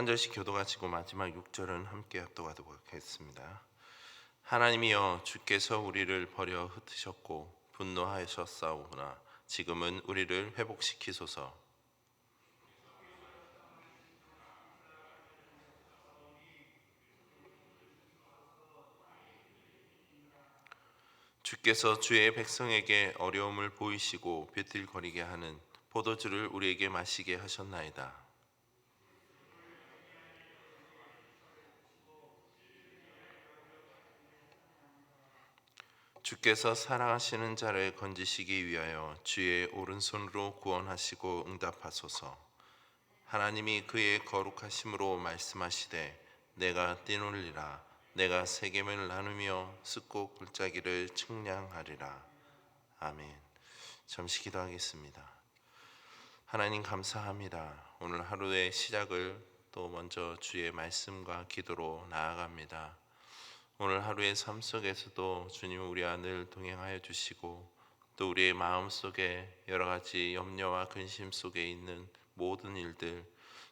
한 절씩 교도가지고 마지막 6절은 함께 합독하도록 하겠습니다. 하나님이여, 주께서 우리를 버려 흩으셨고 분노하셨사오나 지금은 우리를 회복시키소서. 주께서 주의 백성에게 어려움을 보이시고 비틀거리게 하는 포도주를 우리에게 마시게 하셨나이다. 주께서 사랑하시는 자를 건지시기 위하여 주의 오른손으로 구원하시고 응답하소서. 하나님이 그의 거룩하심으로 말씀하시되 내가 뛰놀리라. 내가 세겜을 나누며 숫고 골짜기를 측량하리라. 아멘. 잠시 기도하겠습니다. 하나님 감사합니다. 오늘 하루의 시작을 또 먼저 주의 말씀과 기도로 나아갑니다. 오늘 하루의 삶 속에서도 주님 우리 안을 동행하여 주시고 또 우리의 마음속에 여러 가지 염려와 근심 속에 있는 모든 일들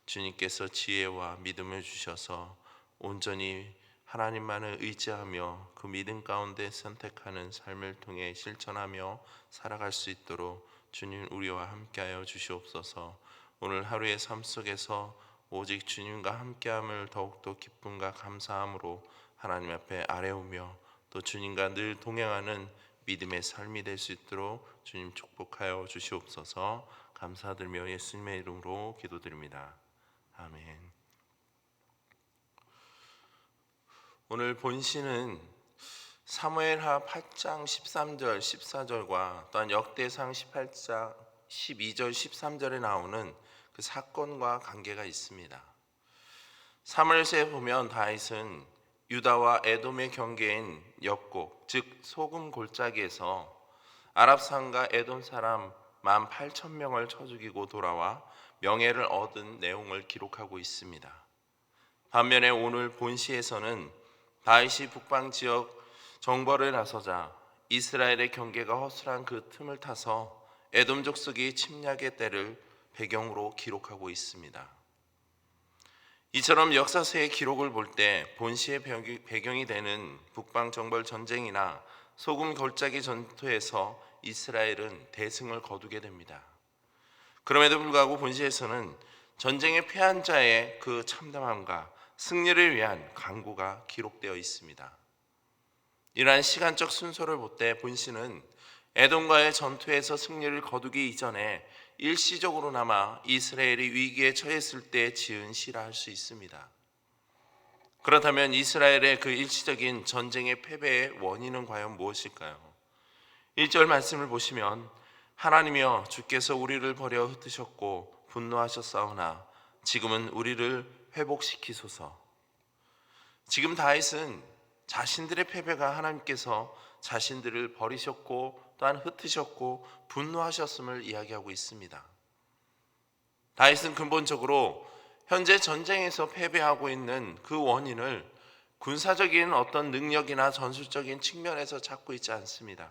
주님께서 지혜와 믿음을 주셔서 온전히 하나님만을 의지하며 그 믿음 가운데 선택하는 삶을 통해 실천하며 살아갈 수 있도록 주님 우리와 함께하여 주시옵소서. 오늘 하루의 삶 속에서 오직 주님과 함께함을 더욱더 기쁨과 감사함으로 하나님 앞에 아뢰오며 또 주님과 늘 동행하는 믿음의 삶이 될 수 있도록 주님 축복하여 주시옵소서. 감사드리며 예수님의 이름으로 기도드립니다. 아멘. 오늘 본시는 사무엘하 8장 13절 14절과 또한 역대상 18장 12절 13절에 나오는 그 사건과 관계가 있습니다. 사무엘서에 보면 다윗은 유다와 에돔의 경계인 옆곡 즉 소금 골짜기에서 아랍 산과 에돔 사람 18,000명을 쳐 죽이고 돌아와 명예를 얻은 내용을 기록하고 있습니다. 반면에 오늘 본시에서는 다윗이 북방 지역 정벌을 나서자 이스라엘의 경계가 허술한 그 틈을 타서 에돔 족속이 침략의 때를 배경으로 기록하고 있습니다. 이처럼 역사서의 기록을 볼 때 본시의 배경이 되는 북방 정벌 전쟁이나 소금 골짜기 전투에서 이스라엘은 대승을 거두게 됩니다. 그럼에도 불구하고 본시에서는 전쟁에 패한 자의 그 참담함과 승리를 위한 간구가 기록되어 있습니다. 이러한 시간적 순서를 볼 때 본시는 에돔과의 전투에서 승리를 거두기 이전에 일시적으로나마 이스라엘이 위기에 처했을 때 지은 시라 할 수 있습니다. 그렇다면 이스라엘의 그 일시적인 전쟁의 패배의 원인은 과연 무엇일까요? 1절 말씀을 보시면 하나님이여, 주께서 우리를 버려 흩으셨고 분노하셨사오나 지금은 우리를 회복시키소서. 지금 다윗은 자신들의 패배가 하나님께서 자신들을 버리셨고 또한 흩으셨고 분노하셨음을 이야기하고 있습니다. 다윗은 근본적으로 현재 전쟁에서 패배하고 있는 그 원인을 군사적인 어떤 능력이나 전술적인 측면에서 찾고 있지 않습니다.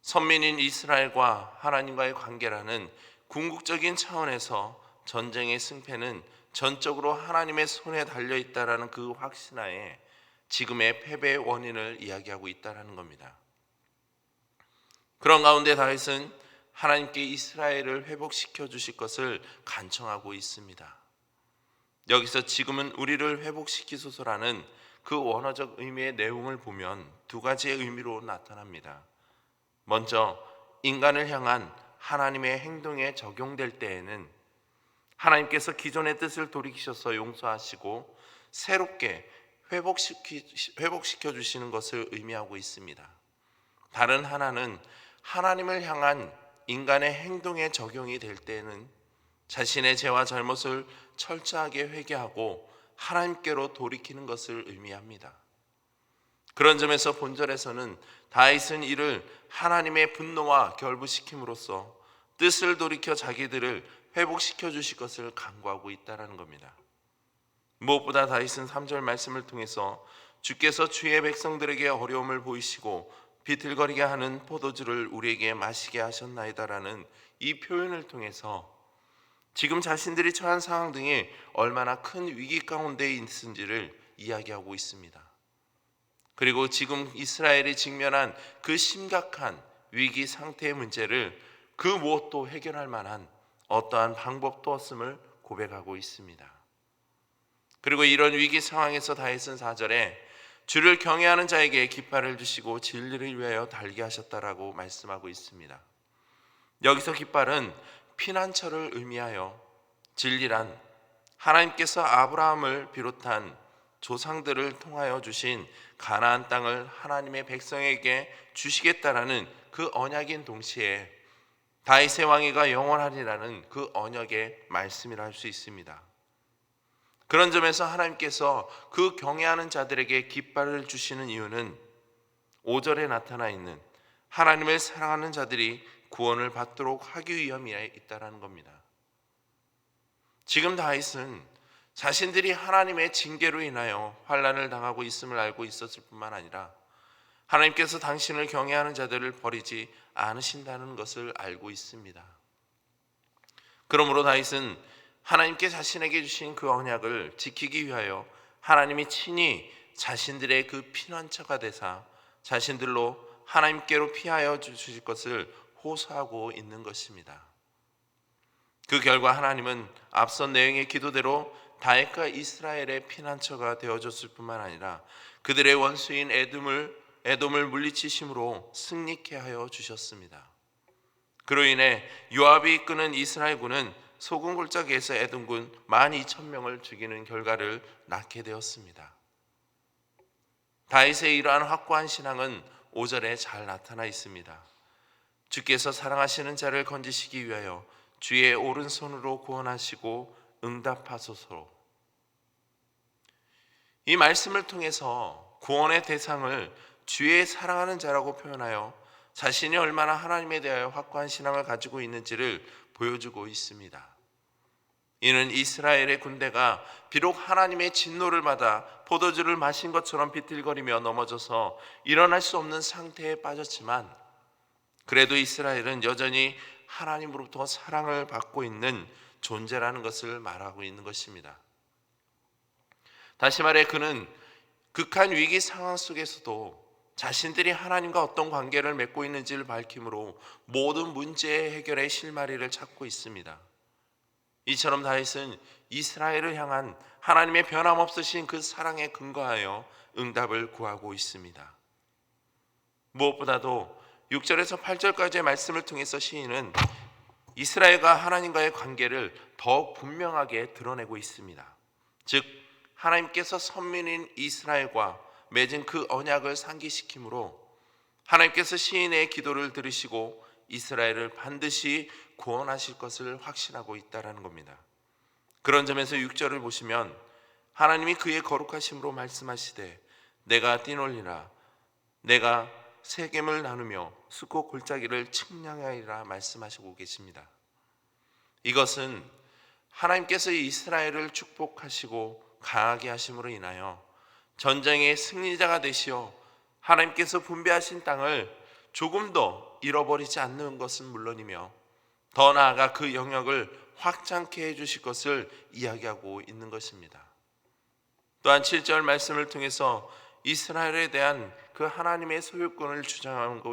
선민인 이스라엘과 하나님과의 관계라는 궁극적인 차원에서 전쟁의 승패는 전적으로 하나님의 손에 달려있다라는 그 확신하에 지금의 패배의 원인을 이야기하고 있다는 겁니다. 그런 가운데 다윗은 하나님께 이스라엘을 회복시켜 주실 것을 간청하고 있습니다. 여기서 지금은 우리를 회복시키소서라는 그 원어적 의미의 내용을 보면 두 가지의 의미로 나타납니다. 먼저 인간을 향한 하나님의 행동에 적용될 때에는 하나님께서 기존의 뜻을 돌이키셔서 용서하시고 새롭게 회복시켜 주시는 것을 의미하고 있습니다. 다른 하나는 하나님을 향한 인간의 행동에 적용이 될 때에는 자신의 죄와 잘못을 철저하게 회개하고 하나님께로 돌이키는 것을 의미합니다. 그런 점에서 본절에서는 다윗은 이를 하나님의 분노와 결부시킴으로써 뜻을 돌이켜 자기들을 회복시켜 주실 것을 간구하고 있다는 겁니다. 무엇보다 다윗은 3절 말씀을 통해서 주께서 주의 백성들에게 어려움을 보이시고 비틀거리게 하는 포도주를 우리에게 마시게 하셨나이다라는 이 표현을 통해서 지금 자신들이 처한 상황 등이 얼마나 큰 위기 가운데 있는지를 이야기하고 있습니다. 그리고 지금 이스라엘이 직면한 그 심각한 위기 상태의 문제를 그 무엇도 해결할 만한 어떠한 방법도 없음을 고백하고 있습니다. 그리고 이런 위기 상황에서 다윗은 4절에 주를 경외하는 자에게 깃발을 주시고 진리를 위하여 달게 하셨다라고 말씀하고 있습니다. 여기서 깃발은 피난처를 의미하여 진리란 하나님께서 아브라함을 비롯한 조상들을 통하여 주신 가나안 땅을 하나님의 백성에게 주시겠다라는 그 언약인 동시에 다윗의 왕위가 영원하리라는 그 언약의 말씀이라 할 수 있습니다. 그런 점에서 하나님께서 그 경외하는 자들에게 깃발을 주시는 이유는 5절에 나타나 있는 하나님을 사랑하는 자들이 구원을 받도록 하기 위함에 있다라는 겁니다. 지금 다윗은 자신들이 하나님의 징계로 인하여 환난을 당하고 있음을 알고 있었을 뿐만 아니라 하나님께서 당신을 경외하는 자들을 버리지 않으신다는 것을 알고 있습니다. 그러므로 다윗은 하나님께 자신에게 주신 그 언약을 지키기 위하여 하나님이 친히 자신들의 그 피난처가 되사 자신들로 하나님께로 피하여 주실 것을 호소하고 있는 것입니다. 그 결과 하나님은 앞선 내용의 기도대로 다윗과 이스라엘의 피난처가 되어줬을 뿐만 아니라 그들의 원수인 에돔을 물리치심으로 승리케 하여 주셨습니다. 그로 인해 요압이 이끄는 이스라엘군은 소금 골짜기에서 에돔군 12,000명을 죽이는 결과를 낳게 되었습니다. 다윗의 이러한 확고한 신앙은 5절에 잘 나타나 있습니다. 주께서 사랑하시는 자를 건지시기 위하여 주의 오른손으로 구원하시고 응답하소서. 이 말씀을 통해서 구원의 대상을 주의 사랑하는 자라고 표현하여 자신이 얼마나 하나님에 대하여 확고한 신앙을 가지고 있는지를 보여주고 있습니다. 이는 이스라엘의 군대가 비록 하나님의 진노를 받아 포도주를 마신 것처럼 비틀거리며 넘어져서 일어날 수 없는 상태에 빠졌지만 그래도 이스라엘은 여전히 하나님으로부터 사랑을 받고 있는 존재라는 것을 말하고 있는 것입니다. 다시 말해 그는 극한 위기 상황 속에서도 자신들이 하나님과 어떤 관계를 맺고 있는지를 밝힘으로 모든 문제의 해결의 실마리를 찾고 있습니다. 이처럼 다윗은 이스라엘을 향한 하나님의 변함없으신 그 사랑에 근거하여 응답을 구하고 있습니다. 무엇보다도 6절에서 8절까지의 말씀을 통해서 시인은 이스라엘과 하나님과의 관계를 더 분명하게 드러내고 있습니다. 즉 하나님께서 선민인 이스라엘과 맺은 그 언약을 상기시키므로 하나님께서 시인의 기도를 들으시고 이스라엘을 반드시 구원하실 것을 확신하고 있다는 겁니다. 그런 점에서 6절을 보시면 하나님이 그의 거룩하심으로 말씀하시되 내가 뛰놀리라 내가 세겜을 나누며 수꽃 골짜기를 측량하리라 말씀하시고 계십니다. 이것은 하나님께서 이스라엘을 축복하시고 강하게 하심으로 인하여 전쟁의 승리자가 되시어 하나님께서 분배하신 땅을 조금 더 잃어버리지 않는 것은 물론이며 더 나아가 그 영역을 확장케 해주실 것을 이야기하고 있는 것입니다. 또한 7절 말씀을 통해서 이스라엘에 대한 그 하나님의 소유권을 주장하고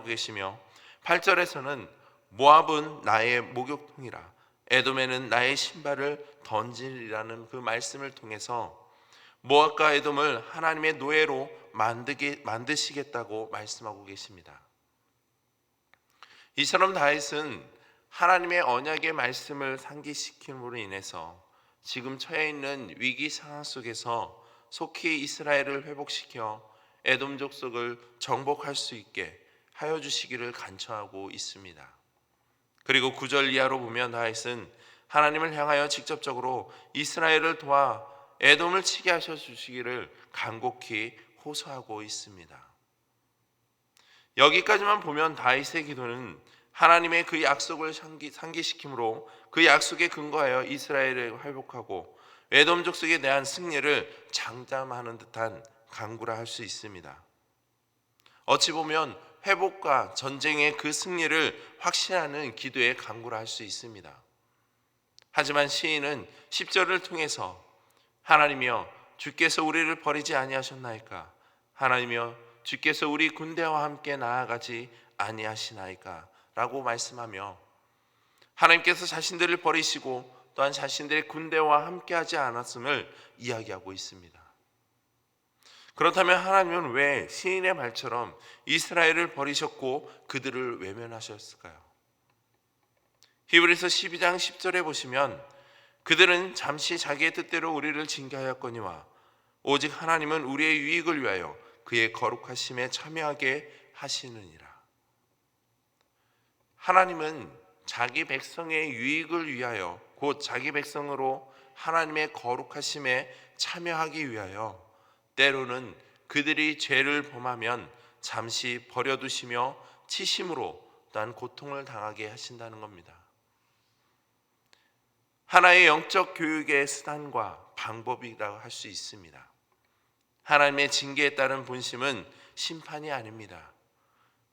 계시며 8절에서는 모압은 나의 목욕통이라 에돔에는 나의 신발을 던지리라는 그 말씀을 통해서 모압과 에돔을 하나님의 노예로 만드시겠다고 말씀하고 계십니다. 이처럼 다윗은 하나님의 언약의 말씀을 상기시킴으로 인해서 지금 처해 있는 위기 상황 속에서 속히 이스라엘을 회복시켜 에돔 족속을 정복할 수 있게 하여 주시기를 간청하고 있습니다. 그리고 9절 이하로 보면 다윗은 하나님을 향하여 직접적으로 이스라엘을 도와 에돔을 치게 하셔 주시기를 간곡히 호소하고 있습니다. 여기까지만 보면 다윗의 기도는 하나님의 그 약속을 상기시킴으로 그 약속에 근거하여 이스라엘을 회복하고 에돔 족속에 대한 승리를 장담하는 듯한 간구라 할 수 있습니다. 어찌 보면 회복과 전쟁의 그 승리를 확신하는 기도의 간구라 할 수 있습니다. 하지만 시인은 10절을 통해서 하나님이여 주께서 우리를 버리지 아니하셨나이까? 하나님이여 주께서 우리 군대와 함께 나아가지 아니하시나이까? 라고 말씀하며 하나님께서 자신들을 버리시고 또한 자신들의 군대와 함께하지 않았음을 이야기하고 있습니다. 그렇다면 하나님은 왜 시인의 말처럼 이스라엘을 버리셨고 그들을 외면하셨을까요? 히브리서 12장 10절에 보시면 그들은 잠시 자기의 뜻대로 우리를 징계하였거니와 오직 하나님은 우리의 유익을 위하여 그의 거룩하심에 참여하게 하시느니라. 하나님은 자기 백성의 유익을 위하여 곧 자기 백성으로 하나님의 거룩하심에 참여하기 위하여 때로는 그들이 죄를 범하면 잠시 버려두시며 치심으로 또한 고통을 당하게 하신다는 겁니다. 하나의 영적 교육의 수단과 방법이라고 할 수 있습니다. 하나님의 징계에 따른 본심은 심판이 아닙니다.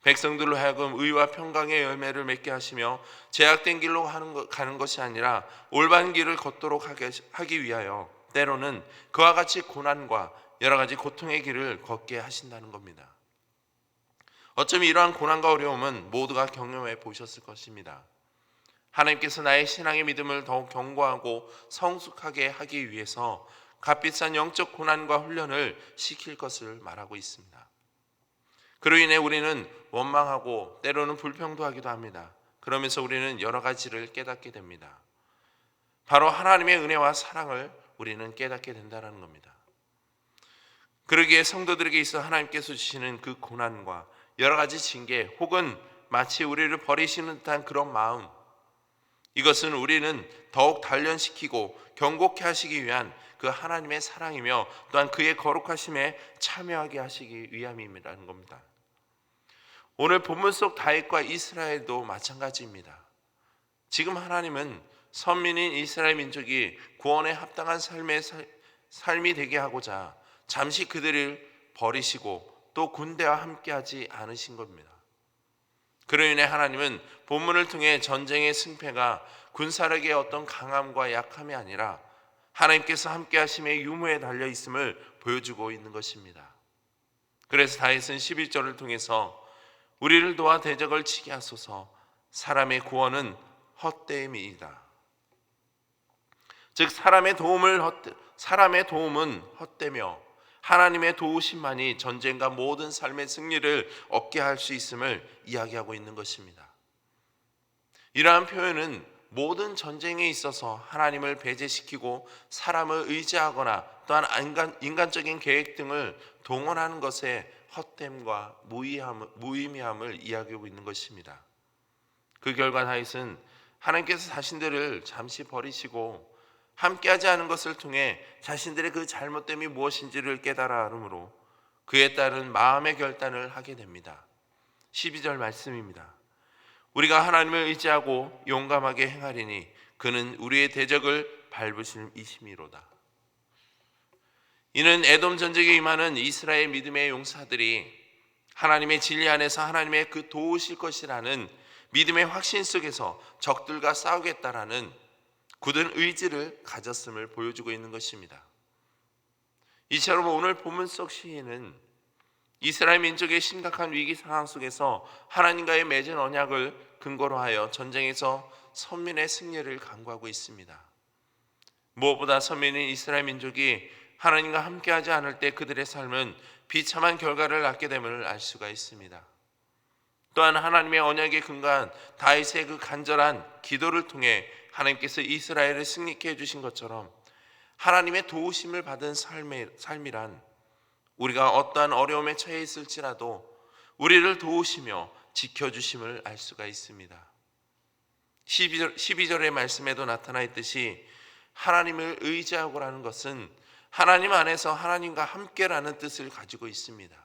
백성들로 하여금 의와 평강의 열매를 맺게 하시며 제약된 길로 가는 것이 아니라 올바른 길을 걷도록 하기 위하여 때로는 그와 같이 고난과 여러 가지 고통의 길을 걷게 하신다는 겁니다. 어쩌면 이러한 고난과 어려움은 모두가 경험해 보셨을 것입니다. 하나님께서 나의 신앙의 믿음을 더욱 견고하고 성숙하게 하기 위해서 값비싼 영적 고난과 훈련을 시킬 것을 말하고 있습니다. 그로 인해 우리는 원망하고 때로는 불평도 하기도 합니다. 그러면서 우리는 여러 가지를 깨닫게 됩니다. 바로 하나님의 은혜와 사랑을 우리는 깨닫게 된다는 겁니다. 그러기에 성도들에게 있어 하나님께서 주시는 그 고난과 여러 가지 징계 혹은 마치 우리를 버리시는 듯한 그런 마음, 이것은 우리는 더욱 단련시키고 경고케 하시기 위한 그 하나님의 사랑이며 또한 그의 거룩하심에 참여하게 하시기 위함이라는 겁니다. 오늘 본문 속 다윗과 이스라엘도 마찬가지입니다. 지금 하나님은 선민인 이스라엘 민족이 구원에 합당한 삶이 되게 하고자 잠시 그들을 버리시고 또 군대와 함께하지 않으신 겁니다. 그로 인해 하나님은 본문을 통해 전쟁의 승패가 군사력의 어떤 강함과 약함이 아니라 하나님께서 함께하심의 유무에 달려 있음을 보여주고 있는 것입니다. 그래서 다윗은 11절을 통해서 우리를 도와 대적을 치게 하소서, 사람의 구원은 헛되임이다. 즉 사람의 도움은 헛되며 하나님의 도우심만이 전쟁과 모든 삶의 승리를 얻게 할 수 있음을 이야기하고 있는 것입니다. 이러한 표현은 모든 전쟁에 있어서 하나님을 배제시키고 사람을 의지하거나 또한 인간적인 계획 등을 동원하는 것에 헛됨과 무의미함을 이야기하고 있는 것입니다. 그 결과 다윗은 하나님께서 자신들을 잠시 버리시고 함께하지 않은 것을 통해 자신들의 그 잘못됨이 무엇인지를 깨달아 알므로 그에 따른 마음의 결단을 하게 됩니다. 12절 말씀입니다. 우리가 하나님을 의지하고 용감하게 행하리니 그는 우리의 대적을 밟으실 이심이로다. 이는 에돔 전쟁에 임하는 이스라엘 믿음의 용사들이 하나님의 진리 안에서 하나님의 그 도우실 것이라는 믿음의 확신 속에서 적들과 싸우겠다라는 굳은 의지를 가졌음을 보여주고 있는 것입니다. 이처럼 오늘 본문 속 시인은 이스라엘 민족의 심각한 위기 상황 속에서 하나님과의 맺은 언약을 근거로 하여 전쟁에서 선민의 승리를 간구하고 있습니다. 무엇보다 선민인 이스라엘 민족이 하나님과 함께하지 않을 때 그들의 삶은 비참한 결과를 낳게 됨을 알 수가 있습니다. 또한 하나님의 언약에 근거한 다윗의 그 간절한 기도를 통해 하나님께서 이스라엘을 승리케 해주신 것처럼 하나님의 도우심을 받은 삶이란 우리가 어떠한 어려움에 처해 있을지라도 우리를 도우시며 지켜주심을 알 수가 있습니다. 12절의 말씀에도 나타나 있듯이 하나님을 의지하고라는 것은 하나님 안에서 하나님과 함께라는 뜻을 가지고 있습니다.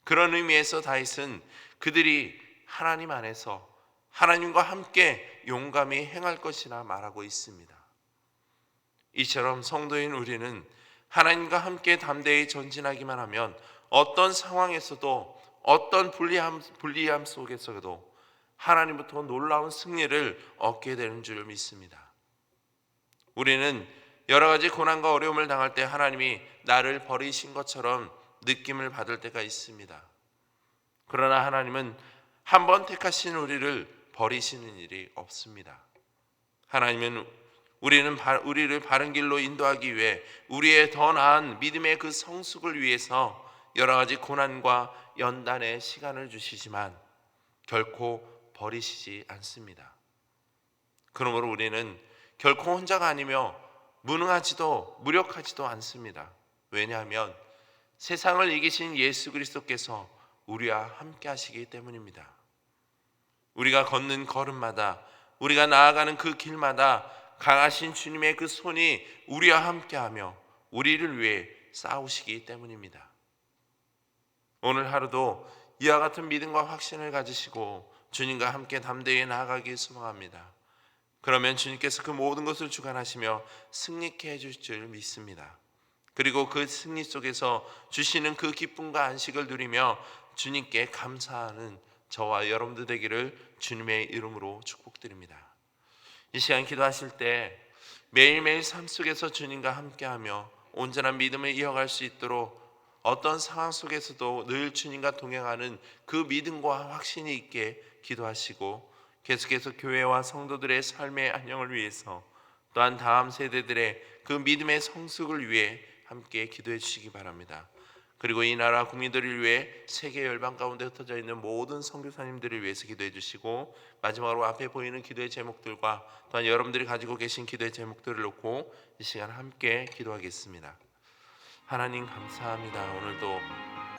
그런 의미에서 다윗은 그들이 하나님 안에서 하나님과 함께 용감히 행할 것이라 말하고 있습니다. 이처럼 성도인 우리는 하나님과 함께 담대히 전진하기만 하면 어떤 상황에서도 어떤 불리함 속에서도 하나님부터 놀라운 승리를 얻게 되는 줄 믿습니다. 우리는 여러 가지 고난과 어려움을 당할 때 하나님이 나를 버리신 것처럼 느낌을 받을 때가 있습니다. 그러나 하나님은 한 번 택하신 우리를 버리시는 일이 없습니다. 하나님은 우리를 바른 길로 인도하기 위해 우리의 더 나은 믿음의 그 성숙을 위해서 여러 가지 고난과 연단의 시간을 주시지만 결코 버리시지 않습니다. 그러므로 우리는 결코 혼자가 아니며 무능하지도 무력하지도 않습니다. 왜냐하면 세상을 이기신 예수 그리스도께서 우리와 함께 하시기 때문입니다. 우리가 걷는 걸음마다, 우리가 나아가는 그 길마다 강하신 주님의 그 손이 우리와 함께하며 우리를 위해 싸우시기 때문입니다. 오늘 하루도 이와 같은 믿음과 확신을 가지시고 주님과 함께 담대히 나아가길 소망합니다. 그러면 주님께서 그 모든 것을 주관하시며 승리케 해주실 줄 믿습니다. 그리고 그 승리 속에서 주시는 그 기쁨과 안식을 누리며 주님께 감사하는 저와 여러분들 되기를 주님의 이름으로 축복드립니다. 이 시간 기도하실 때 매일매일 삶 속에서 주님과 함께하며 온전한 믿음을 이어갈 수 있도록 어떤 상황 속에서도 늘 주님과 동행하는 그 믿음과 확신이 있게 기도하시고 계속해서 교회와 성도들의 삶의 안녕을 위해서 또한 다음 세대들의 그 믿음의 성숙을 위해 함께 기도해 주시기 바랍니다. 그리고 이 나라 국민들을 위해 세계 열방 가운데 흩어져 있는 모든 선교사님들을 위해서 기도해 주시고 마지막으로 앞에 보이는 기도의 제목들과 또한 여러분들이 가지고 계신 기도의 제목들을 놓고 이 시간 함께 기도하겠습니다. 하나님 감사합니다. 오늘도